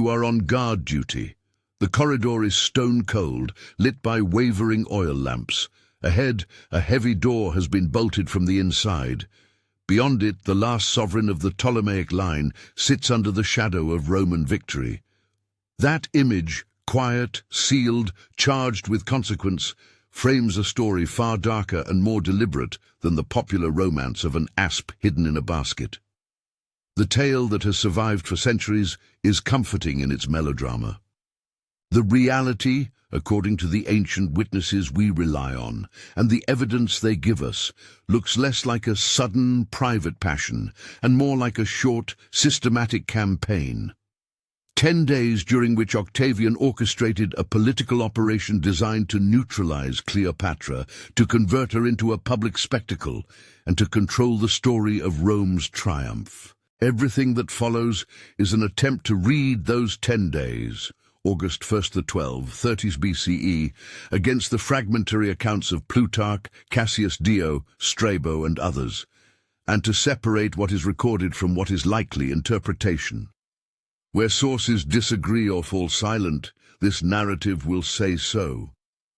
You are on guard duty. The corridor is stone cold, lit by wavering oil lamps. Ahead, a heavy door has been bolted from the inside. Beyond it, the last sovereign of the Ptolemaic line sits under the shadow of Roman victory. That image, quiet, sealed, charged with consequence, frames a story far darker and more deliberate than the popular romance of an asp hidden in a basket. The tale that has survived for centuries is comforting in its melodrama. The reality, according to the ancient witnesses we rely on, and the evidence they give us, looks less like a sudden, private passion, and more like a short, systematic campaign. 10 days during which Octavian orchestrated a political operation designed to neutralize Cleopatra, to convert her into a public spectacle, and to control the story of Rome's triumph. Everything that follows is an attempt to read those 10 days, August 1st to 12, 30s BCE, against the fragmentary accounts of Plutarch, Cassius Dio, Strabo, and others, and to separate what is recorded from what is likely interpretation. Where sources disagree or fall silent, this narrative will say so.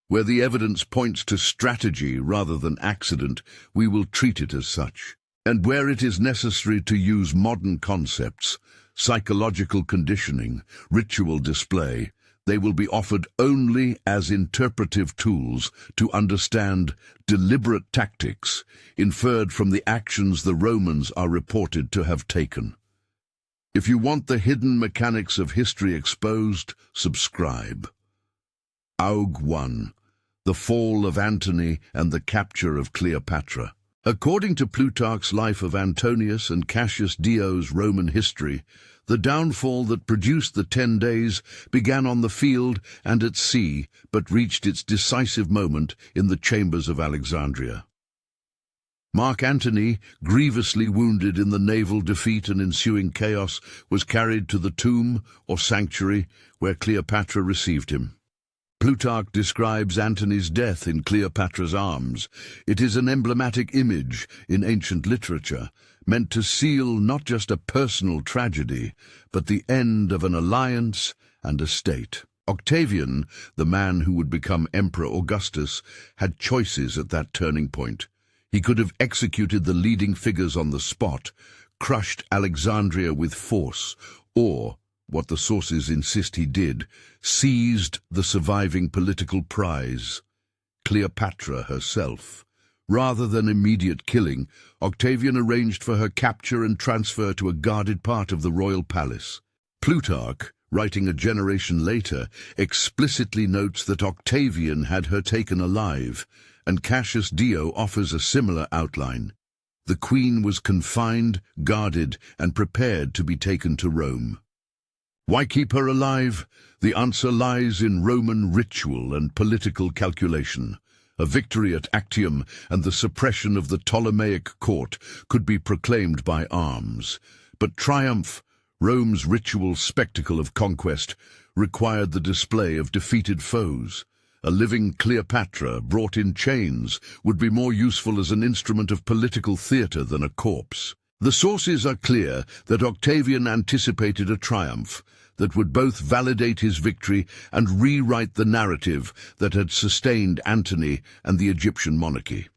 Where the evidence points to strategy rather than accident, we will treat it as such. And where it is necessary to use modern concepts, psychological conditioning, ritual display, they will be offered only as interpretive tools to understand deliberate tactics inferred from the actions the Romans are reported to have taken. If you want the hidden mechanics of history exposed, subscribe. Aug 1. The Fall of Antony and the Capture of Cleopatra. According to Plutarch's Life of Antonius and Cassius Dio's Roman history, the downfall that produced the 10 days began on the field and at sea, but reached its decisive moment in the chambers of Alexandria. Mark Antony, grievously wounded in the naval defeat and ensuing chaos, was carried to the tomb, or sanctuary, where Cleopatra received him. Plutarch describes Antony's death in Cleopatra's arms. It is an emblematic image in ancient literature, meant to seal not just a personal tragedy, but the end of an alliance and a state. Octavian, the man who would become Emperor Augustus, had choices at that turning point. He could have executed the leading figures on the spot, crushed Alexandria with force, or, what the sources insist he did, seized the surviving political prize, Cleopatra herself. Rather than immediate killing, Octavian arranged for her capture and transfer to a guarded part of the royal palace. Plutarch, writing a generation later, explicitly notes that Octavian had her taken alive, and Cassius Dio offers a similar outline. The queen was confined, guarded, and prepared to be taken to Rome. Why keep her alive? The answer lies in Roman ritual and political calculation. A victory at Actium and the suppression of the Ptolemaic court could be proclaimed by arms. But triumph, Rome's ritual spectacle of conquest, required the display of defeated foes. A living Cleopatra, brought in chains, would be more useful as an instrument of political theatre than a corpse. The sources are clear that Octavian anticipated a triumph that would both validate his victory and rewrite the narrative that had sustained Antony and the Egyptian monarchy.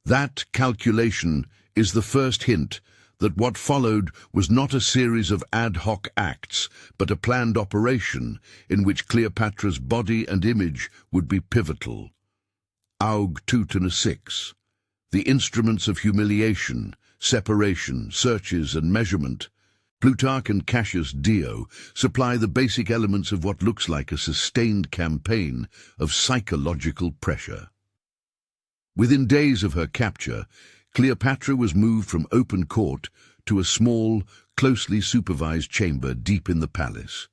That calculation is the first hint that what followed was not a series of ad hoc acts, but a planned operation in which Cleopatra's body and image would be pivotal. Aug 2-6. The instruments of humiliation, separation, searches, and measurement. Plutarch and Cassius Dio supply the basic elements of what looks like a sustained campaign of psychological pressure. Within days of her capture, Cleopatra was moved from open court to a small, closely supervised chamber deep in the palace.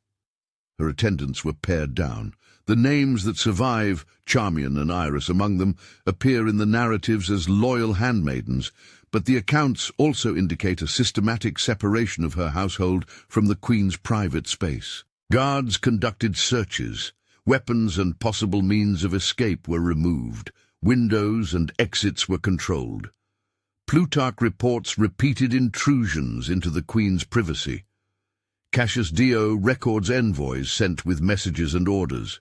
Her attendants were pared down. The names that survive, Charmian and Iris among them, appear in the narratives as loyal handmaidens, but the accounts also indicate a systematic separation of her household from the queen's private space. Guards conducted searches. Weapons and possible means of escape were removed. Windows and exits were controlled. Plutarch reports repeated intrusions into the queen's privacy. Cassius Dio records envoys sent with messages and orders.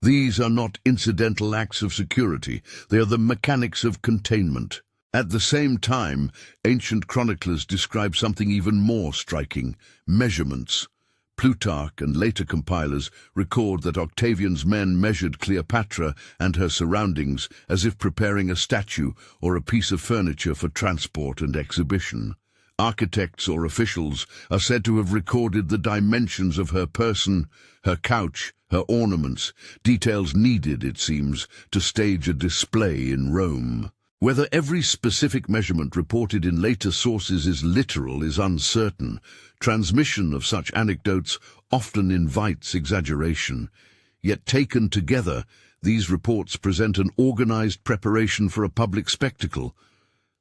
These are not incidental acts of security, they are the mechanics of containment. At the same time, ancient chroniclers describe something even more striking: measurements. Plutarch and later compilers record that Octavian's men measured Cleopatra and her surroundings as if preparing a statue or a piece of furniture for transport and exhibition. Architects or officials are said to have recorded the dimensions of her person, her couch, her ornaments, details needed, it seems, to stage a display in Rome. Whether every specific measurement reported in later sources is literal is uncertain. Transmission of such anecdotes often invites exaggeration. Yet taken together, these reports present an organized preparation for a public spectacle.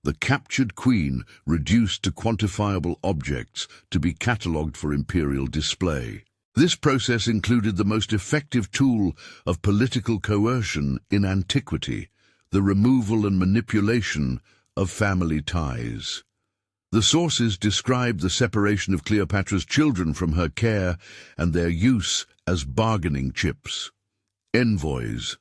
The captured queen reduced to quantifiable objects to be catalogued for imperial display. This process included the most effective tool of political coercion in antiquity: the removal and manipulation of family ties. The sources describe the separation of Cleopatra's children from her care and their use as bargaining chips. Envoys.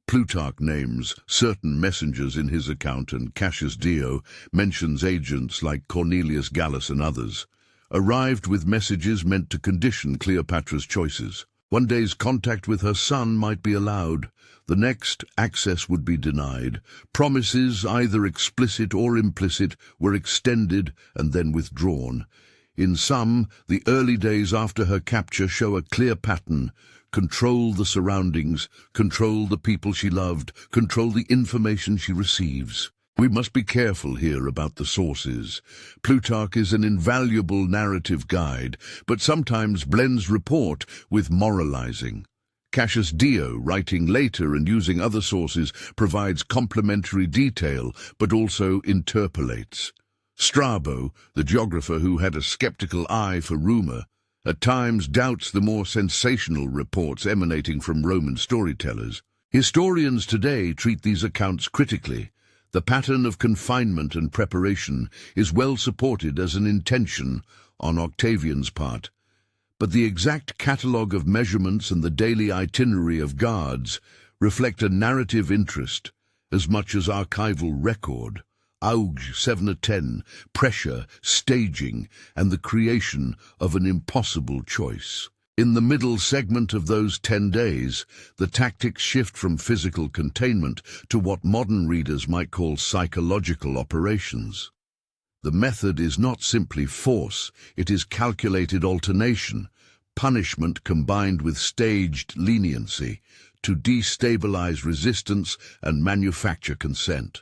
Plutarch names certain messengers in his account, and Cassius Dio mentions agents like Cornelius Gallus and others, arrived with messages meant to condition Cleopatra's choices. One day's contact with her son might be allowed, the next access would be denied. Promises, either explicit or implicit, were extended and then withdrawn. In sum, the early days after her capture show a clear pattern: control the surroundings, control the people she loved, control the information she receives. We must be careful here about the sources. Plutarch is an invaluable narrative guide, but sometimes blends report with moralizing. Cassius Dio, writing later and using other sources, provides complementary detail, but also interpolates. Strabo, the geographer who had a skeptical eye for rumor, at times doubts the more sensational reports emanating from Roman storytellers. Historians today treat these accounts critically. The pattern of confinement and preparation is well supported as an intention on Octavian's part, but the exact catalogue of measurements and the daily itinerary of guards reflect a narrative interest as much as archival record. Auge 7/10, pressure, staging, and the creation of an impossible choice. In the middle segment of those 10 days, the tactics shift from physical containment to what modern readers might call psychological operations. The method is not simply force, it is calculated alternation, punishment combined with staged leniency, to destabilize resistance and manufacture consent.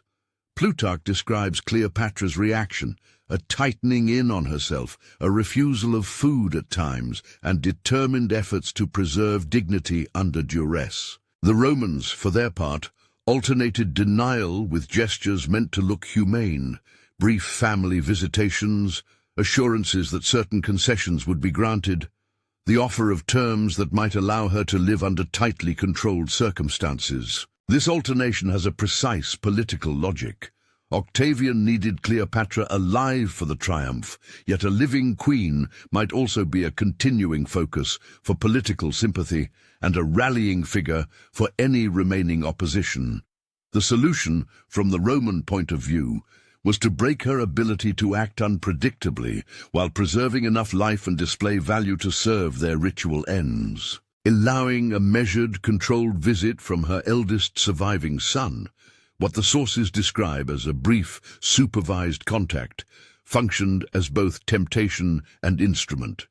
Plutarch describes Cleopatra's reaction: a tightening in on herself, a refusal of food at times, and determined efforts to preserve dignity under duress. The Romans, for their part, alternated denial with gestures meant to look humane, brief family visitations, assurances that certain concessions would be granted, the offer of terms that might allow her to live under tightly controlled circumstances. This alternation has a precise political logic. Octavian needed Cleopatra alive for the triumph, yet a living queen might also be a continuing focus for political sympathy and a rallying figure for any remaining opposition. The solution, from the Roman point of view, was to break her ability to act unpredictably while preserving enough life and display value to serve their ritual ends. Allowing a measured, controlled visit from her eldest surviving son, what the sources describe as a brief, supervised contact, functioned as both temptation and instrument.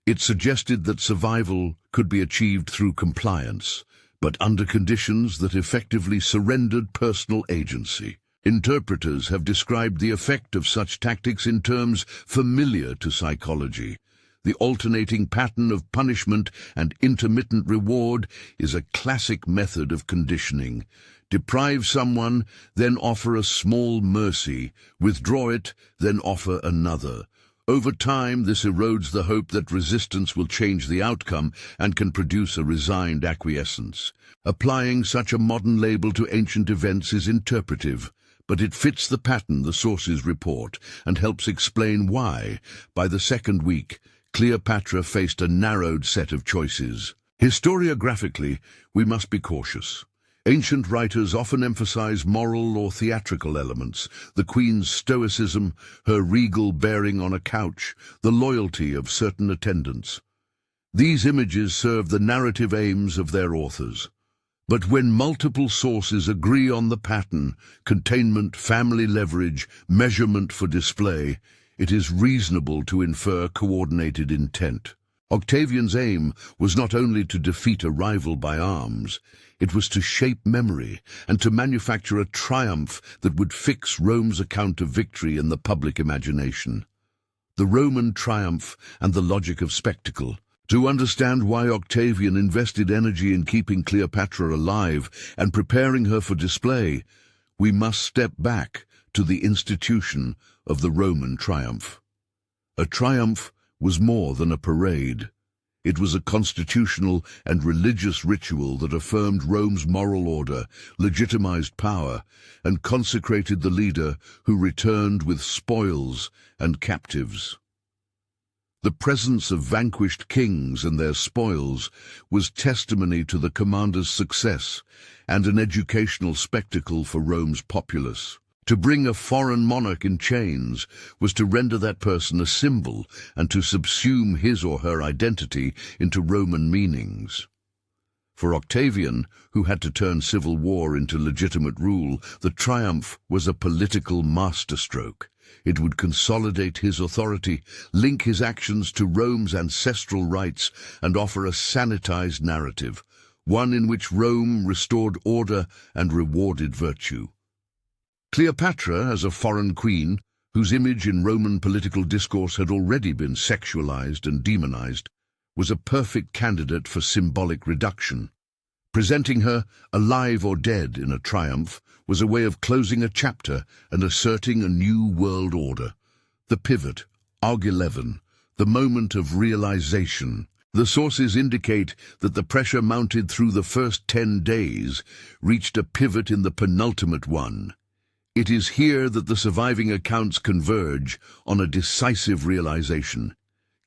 It suggested that survival could be achieved through compliance, but under conditions that effectively surrendered personal agency. Interpreters have described the effect of such tactics in terms familiar to psychology. The alternating pattern of punishment and intermittent reward is a classic method of conditioning. Deprive someone, then offer a small mercy. Withdraw it, then offer another. Over time, this erodes the hope that resistance will change the outcome and can produce a resigned acquiescence. Applying such a modern label to ancient events is interpretive, but it fits the pattern the sources report and helps explain why, by the second week, Cleopatra faced a narrowed set of choices. Historiographically, we must be cautious. Ancient writers often emphasize moral or theatrical elements, the queen's stoicism, her regal bearing on a couch, the loyalty of certain attendants. These images serve the narrative aims of their authors. But when multiple sources agree on the pattern, containment, family leverage, measurement for display, it is reasonable to infer coordinated intent. Octavian's aim was not only to defeat a rival by arms, it was to shape memory and to manufacture a triumph that would fix Rome's account of victory in the public imagination. The Roman triumph and the logic of spectacle. To understand why Octavian invested energy in keeping Cleopatra alive and preparing her for display, we must step back to the institution of the Roman triumph. A triumph was more than a parade. It was a constitutional and religious ritual that affirmed Rome's moral order, legitimized power, and consecrated the leader who returned with spoils and captives. The presence of vanquished kings and their spoils was testimony to the commander's success and an educational spectacle for Rome's populace. To bring a foreign monarch in chains was to render that person a symbol and to subsume his or her identity into Roman meanings. For Octavian, who had to turn civil war into legitimate rule, the triumph was a political masterstroke. It would consolidate his authority, link his actions to Rome's ancestral rights, and offer a sanitized narrative, one in which Rome restored order and rewarded virtue. Cleopatra, as a foreign queen, whose image in Roman political discourse had already been sexualized and demonized, was a perfect candidate for symbolic reduction. Presenting her, alive or dead, in a triumph was a way of closing a chapter and asserting a new world order. The pivot, Arg 11, the moment of realization. The sources indicate that the pressure mounted through the first 10 days reached a pivot in the penultimate one. It is here that the surviving accounts converge on a decisive realization.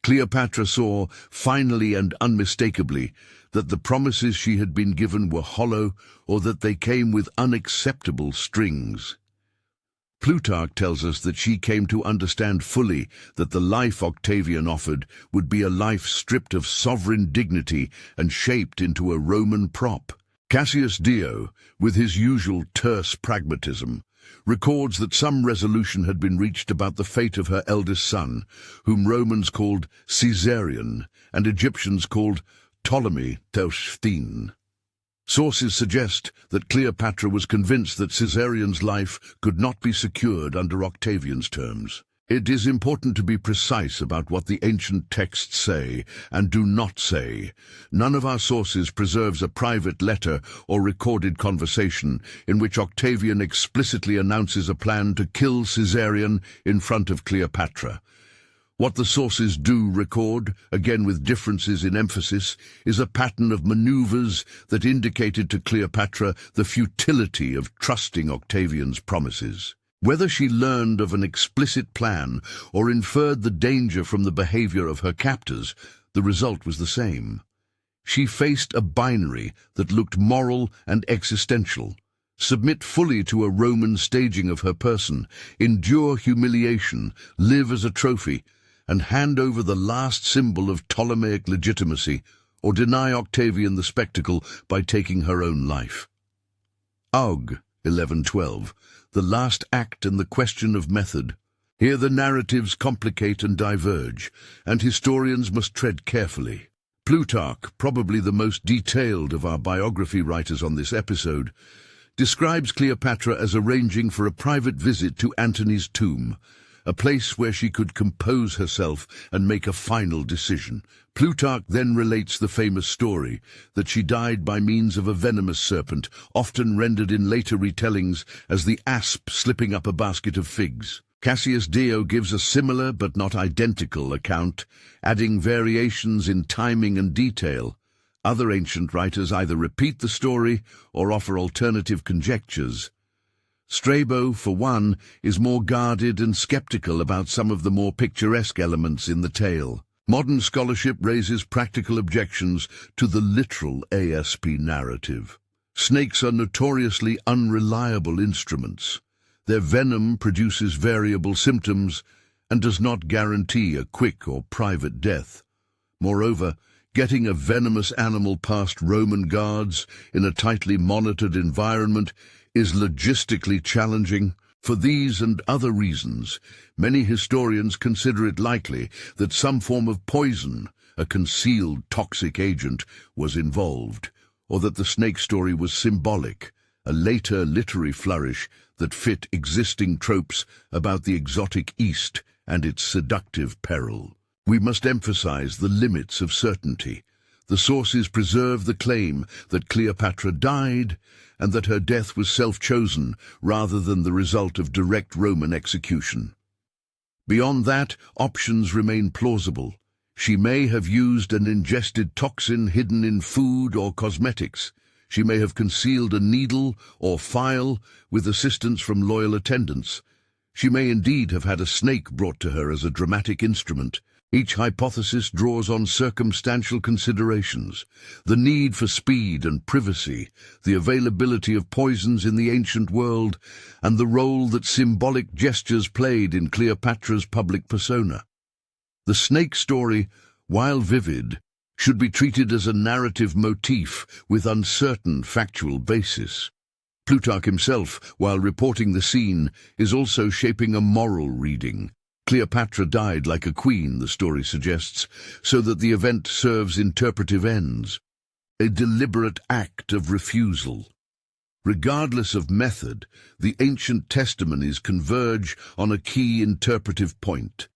Cleopatra saw, finally and unmistakably, that the promises she had been given were hollow or that they came with unacceptable strings. Plutarch tells us that she came to understand fully that the life Octavian offered would be a life stripped of sovereign dignity and shaped into a Roman prop. Cassius Dio, with his usual terse pragmatism, records that some resolution had been reached about the fate of her eldest son, whom Romans called Caesarion and Egyptians called Ptolemaic. Sources suggest that Cleopatra was convinced that Caesarion's life could not be secured under Octavian's terms. It is important to be precise about what the ancient texts say and do not say. None of our sources preserves a private letter or recorded conversation in which Octavian explicitly announces a plan to kill Caesarion in front of Cleopatra. What the sources do record, again with differences in emphasis, is a pattern of maneuvers that indicated to Cleopatra the futility of trusting Octavian's promises. Whether she learned of an explicit plan or inferred the danger from the behavior of her captors, the result was the same. She faced a binary that looked moral and existential. Submit fully to a Roman staging of her person, endure humiliation, live as a trophy, and hand over the last symbol of Ptolemaic legitimacy, or deny Octavian the spectacle by taking her own life. Aug. 1112, the last act and the question of method. Here the narratives complicate and diverge, and historians must tread carefully. Plutarch, probably the most detailed of our biography writers on this episode, describes Cleopatra as arranging for a private visit to Antony's tomb, a place where she could compose herself and make a final decision. Plutarch then relates the famous story that she died by means of a venomous serpent, often rendered in later retellings as the asp slipping up a basket of figs. Cassius Dio gives a similar but not identical account, adding variations in timing and detail. Other ancient writers either repeat the story or offer alternative conjectures. Strabo, for one, is more guarded and skeptical about some of the more picturesque elements in the tale. Modern scholarship raises practical objections to the literal ASP narrative. Snakes are notoriously unreliable instruments. Their venom produces variable symptoms and does not guarantee a quick or private death. Moreover, getting a venomous animal past Roman guards in a tightly monitored environment is logistically challenging. For these and other reasons, many historians consider it likely that some form of poison, a concealed toxic agent, was involved, or that the snake story was symbolic, a later literary flourish that fit existing tropes about the exotic East and its seductive peril. We must emphasize the limits of certainty. The sources preserve the claim that Cleopatra died and that her death was self-chosen rather than the result of direct Roman execution. Beyond that, options remain plausible. She may have used an ingested toxin hidden in food or cosmetics. She may have concealed a needle or file with assistance from loyal attendants. She may indeed have had a snake brought to her as a dramatic instrument. Each hypothesis draws on circumstantial considerations: the need for speed and privacy, the availability of poisons in the ancient world, and the role that symbolic gestures played in Cleopatra's public persona. The snake story, while vivid, should be treated as a narrative motif with uncertain factual basis. Plutarch himself, while reporting the scene, is also shaping a moral reading. Cleopatra died like a queen, the story suggests, so that the event serves interpretive ends, a deliberate act of refusal. Regardless of method, the ancient testimonies converge on a key interpretive point.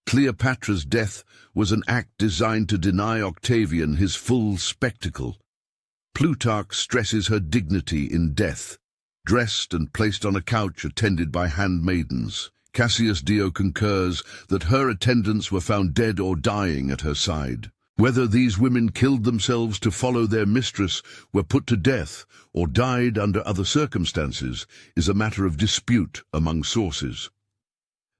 Cleopatra's death was an act designed to deny Octavian his full spectacle. Plutarch stresses her dignity in death, dressed and placed on a couch attended by handmaidens. Cassius Dio concurs that her attendants were found dead or dying at her side. Whether these women killed themselves to follow their mistress, were put to death, or died under other circumstances is a matter of dispute among sources.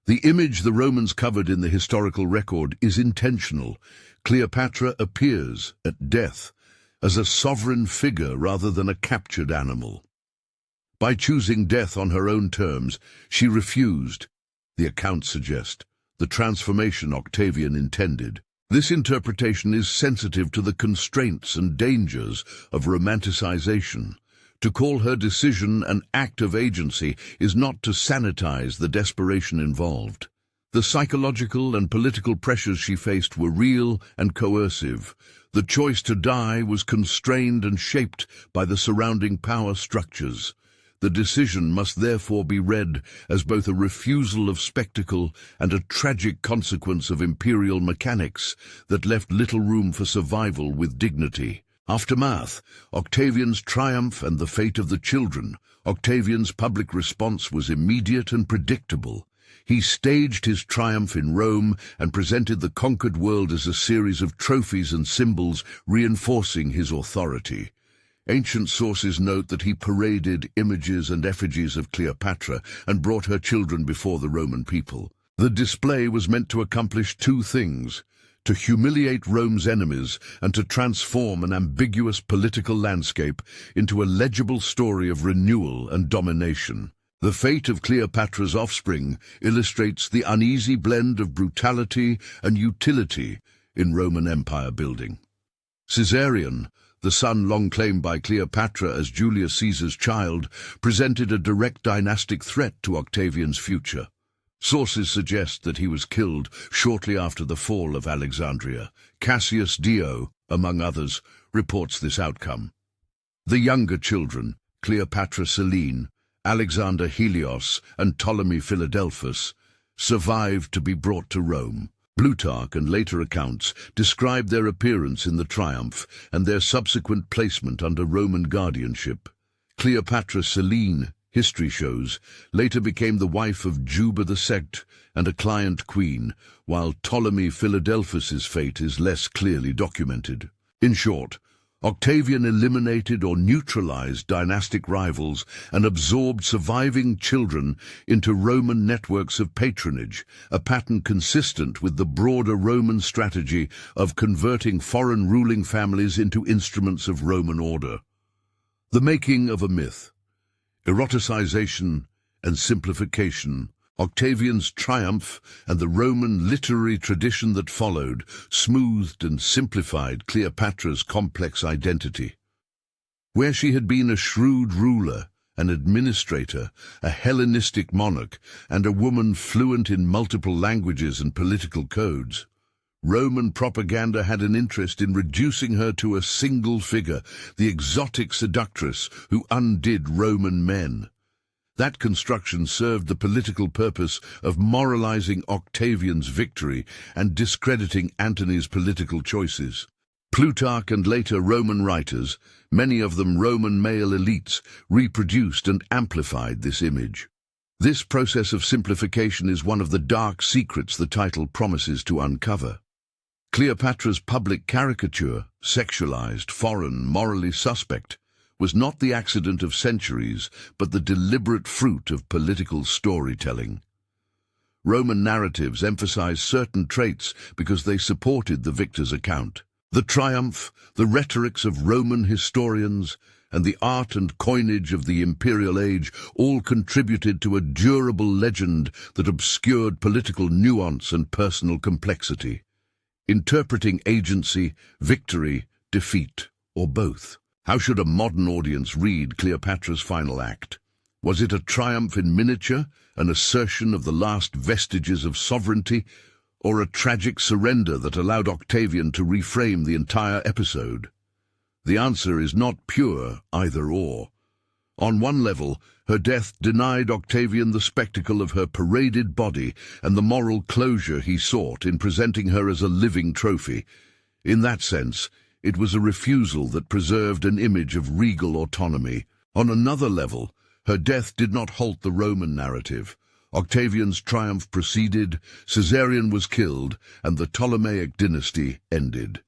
The image the Romans covered in the historical record is intentional. Cleopatra appears, at death, as a sovereign figure rather than a captured animal. By choosing death on her own terms, she refused, the accounts suggest, the transformation Octavian intended. This interpretation is sensitive to the constraints and dangers of romanticization. To call her decision an act of agency is not to sanitize the desperation involved. The psychological and political pressures she faced were real and coercive. The choice to die was constrained and shaped by the surrounding power structures. The decision must therefore be read as both a refusal of spectacle and a tragic consequence of imperial mechanics that left little room for survival with dignity. Aftermath: Octavian's triumph and the fate of the children. Octavian's public response was immediate and predictable. He staged his triumph in Rome and presented the conquered world as a series of trophies and symbols reinforcing his authority. Ancient sources note that he paraded images and effigies of Cleopatra and brought her children before the Roman people. The display was meant to accomplish two things: to humiliate Rome's enemies and to transform an ambiguous political landscape into a legible story of renewal and domination. The fate of Cleopatra's offspring illustrates the uneasy blend of brutality and utility in Roman Empire building. Caesarion, the son long claimed by Cleopatra as Julius Caesar's child, presented a direct dynastic threat to Octavian's future. Sources suggest that he was killed shortly after the fall of Alexandria. Cassius Dio, among others, reports this outcome. The younger children, Cleopatra Selene, Alexander Helios, and Ptolemy Philadelphus, survived to be brought to Rome. Plutarch and later accounts describe their appearance in the triumph and their subsequent placement under Roman guardianship. Cleopatra Selene, history shows, later became the wife of Juba II and a client queen, while Ptolemy Philadelphus's fate is less clearly documented. In short, Octavian eliminated or neutralized dynastic rivals and absorbed surviving children into Roman networks of patronage, a pattern consistent with the broader Roman strategy of converting foreign ruling families into instruments of Roman order. The making of a myth, eroticization and simplification. Octavian's triumph and the Roman literary tradition that followed smoothed and simplified Cleopatra's complex identity. Where she had been a shrewd ruler, an administrator, a Hellenistic monarch, and a woman fluent in multiple languages and political codes, Roman propaganda had an interest in reducing her to a single figure, the exotic seductress who undid Roman men. That construction served the political purpose of moralizing Octavian's victory and discrediting Antony's political choices. Plutarch and later Roman writers, many of them Roman male elites, reproduced and amplified this image. This process of simplification is one of the dark secrets the title promises to uncover. Cleopatra's public caricature, sexualized, foreign, morally suspect, was not the accident of centuries, but the deliberate fruit of political storytelling. Roman narratives emphasized certain traits because they supported the victor's account. The triumph, the rhetorics of Roman historians, and the art and coinage of the imperial age all contributed to a durable legend that obscured political nuance and personal complexity, interpreting agency, victory, defeat, or both. How should a modern audience read Cleopatra's final act? Was it a triumph in miniature, an assertion of the last vestiges of sovereignty, or a tragic surrender that allowed Octavian to reframe the entire episode? The answer is not pure either-or. On one level, her death denied Octavian the spectacle of her paraded body and the moral closure he sought in presenting her as a living trophy. In that sense, it was a refusal that preserved an image of regal autonomy. On another level, her death did not halt the Roman narrative. Octavian's triumph proceeded, Caesarion was killed, and the Ptolemaic dynasty ended.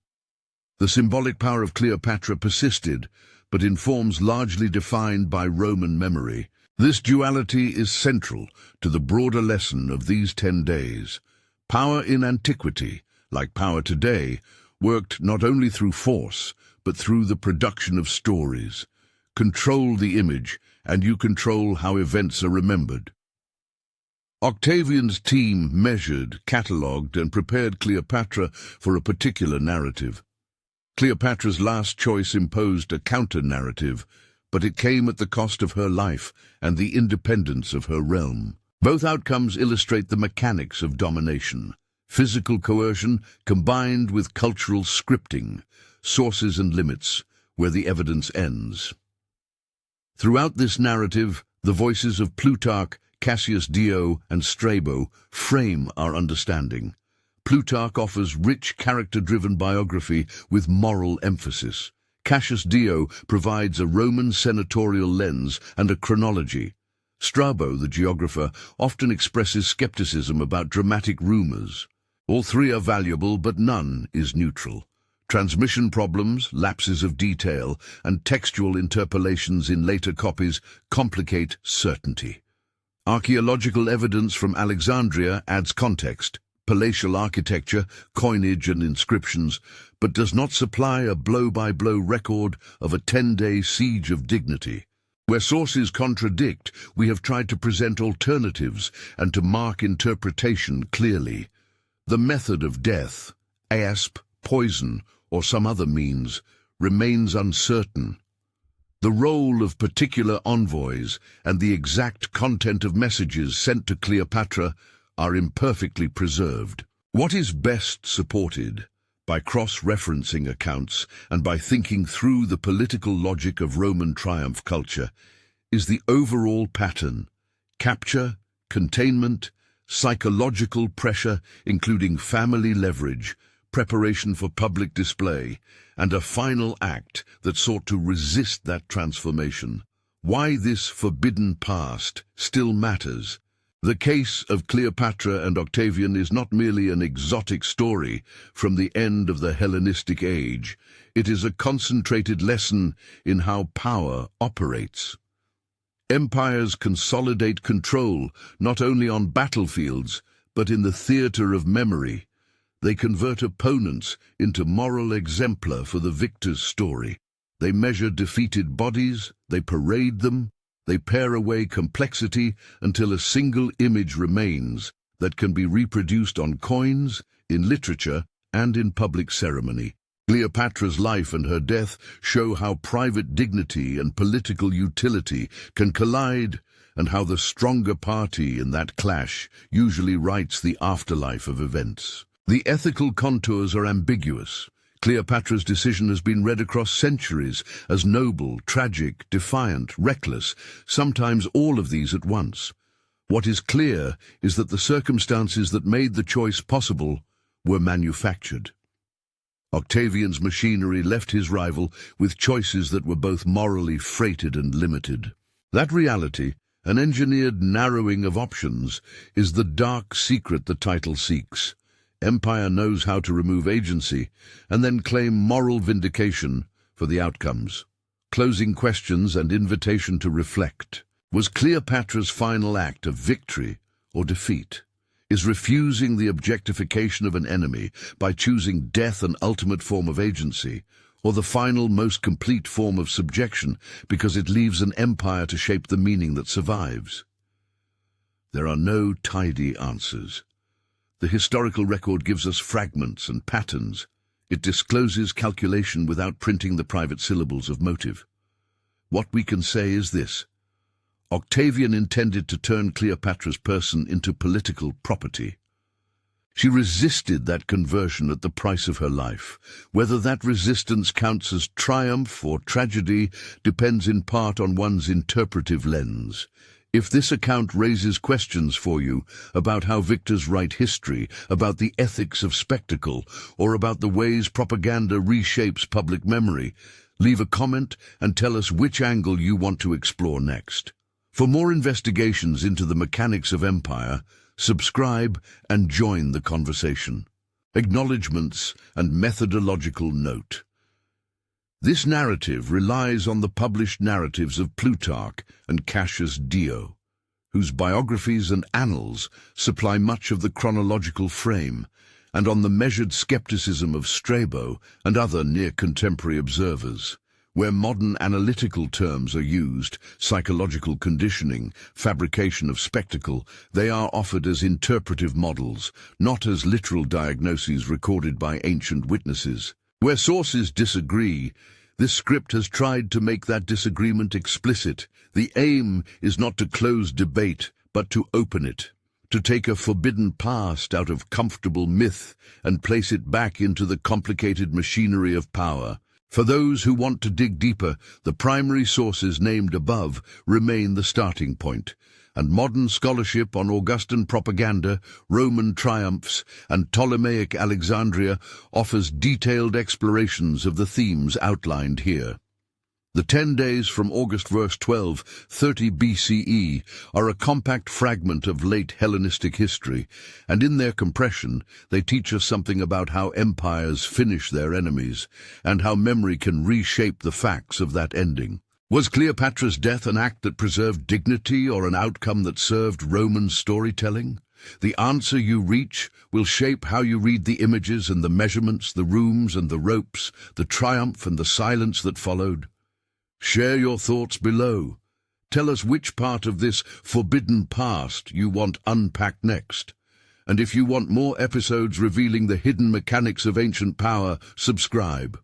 The symbolic power of Cleopatra persisted, but in forms largely defined by Roman memory. This duality is central to the broader lesson of these 10 days. Power in antiquity, like power today, worked not only through force, but through the production of stories. Control the image, and you control how events are remembered. Octavian's team measured, catalogued, and prepared Cleopatra for a particular narrative. Cleopatra's last choice imposed a counter-narrative, but it came at the cost of her life and the independence of her realm. Both outcomes illustrate the mechanics of domination. Physical coercion combined with cultural scripting, sources and limits, where the evidence ends. Throughout this narrative, the voices of Plutarch, Cassius Dio, and Strabo frame our understanding. Plutarch offers rich character-driven biography with moral emphasis. Cassius Dio provides a Roman senatorial lens and a chronology. Strabo, the geographer, often expresses skepticism about dramatic rumors. All three are valuable, but none is neutral. Transmission problems, lapses of detail, and textual interpolations in later copies complicate certainty. Archaeological evidence from Alexandria adds context, palatial architecture, coinage and inscriptions, but does not supply a blow-by-blow record of a 10-day siege of dignity. Where sources contradict, we have tried to present alternatives and to mark interpretation clearly. The method of death, asp, poison, or some other means, remains uncertain. The role of particular envoys and the exact content of messages sent to Cleopatra are imperfectly preserved. What is best supported, by cross-referencing accounts and by thinking through the political logic of Roman triumph culture, is the overall pattern: capture, containment, psychological pressure, including family leverage, preparation for public display, and a final act that sought to resist that transformation. Why this forbidden past still matters. The case of Cleopatra and Octavian is not merely an exotic story from the end of the Hellenistic age. It is a concentrated lesson in how power operates. Empires consolidate control not only on battlefields, but in the theater of memory. They convert opponents into moral exemplar for the victor's story. They measure defeated bodies, they parade them, they pare away complexity until a single image remains that can be reproduced on coins, in literature, and in public ceremony. Cleopatra's life and her death show how private dignity and political utility can collide, and how the stronger party in that clash usually writes the afterlife of events. The ethical contours are ambiguous. Cleopatra's decision has been read across centuries as noble, tragic, defiant, reckless, sometimes all of these at once. What is clear is that the circumstances that made the choice possible were manufactured. Octavian's machinery left his rival with choices that were both morally freighted and limited. That reality, an engineered narrowing of options, is the dark secret the title seeks. Empire knows how to remove agency and then claim moral vindication for the outcomes. Closing questions and invitation to reflect. Was Cleopatra's final act of victory or defeat? Is refusing the objectification of an enemy by choosing death an ultimate form of agency, or the final, most complete form of subjection because it leaves an empire to shape the meaning that survives? There are no tidy answers. The historical record gives us fragments and patterns. It discloses calculation without printing the private syllables of motive. What we can say is this: Octavian intended to turn Cleopatra's person into political property. She resisted that conversion at the price of her life. Whether that resistance counts as triumph or tragedy depends in part on one's interpretive lens. If this account raises questions for you about how victors write history, about the ethics of spectacle, or about the ways propaganda reshapes public memory, leave a comment and tell us which angle you want to explore next. For more investigations into the mechanics of empire, subscribe and join the conversation. Acknowledgements and methodological note. This narrative relies on the published narratives of Plutarch and Cassius Dio, whose biographies and annals supply much of the chronological frame, and on the measured skepticism of Strabo and other near-contemporary observers. Where modern analytical terms are used, psychological conditioning, fabrication of spectacle, they are offered as interpretive models, not as literal diagnoses recorded by ancient witnesses. Where sources disagree, this script has tried to make that disagreement explicit. The aim is not to close debate, but to open it, to take a forbidden past out of comfortable myth and place it back into the complicated machinery of power. For those who want to dig deeper, the primary sources named above remain the starting point, and modern scholarship on Augustan propaganda, Roman triumphs, and Ptolemaic Alexandria offers detailed explorations of the themes outlined here. The 10 days from August verse 12, 30 BCE are a compact fragment of late Hellenistic history, and in their compression they teach us something about how empires finish their enemies, and how memory can reshape the facts of that ending. Was Cleopatra's death an act that preserved dignity or an outcome that served Roman storytelling? The answer you reach will shape how you read the images and the measurements, the rooms and the ropes, the triumph and the silence that followed. Share your thoughts below. Tell us which part of this forbidden past you want unpacked next. And if you want more episodes revealing the hidden mechanics of ancient power, subscribe.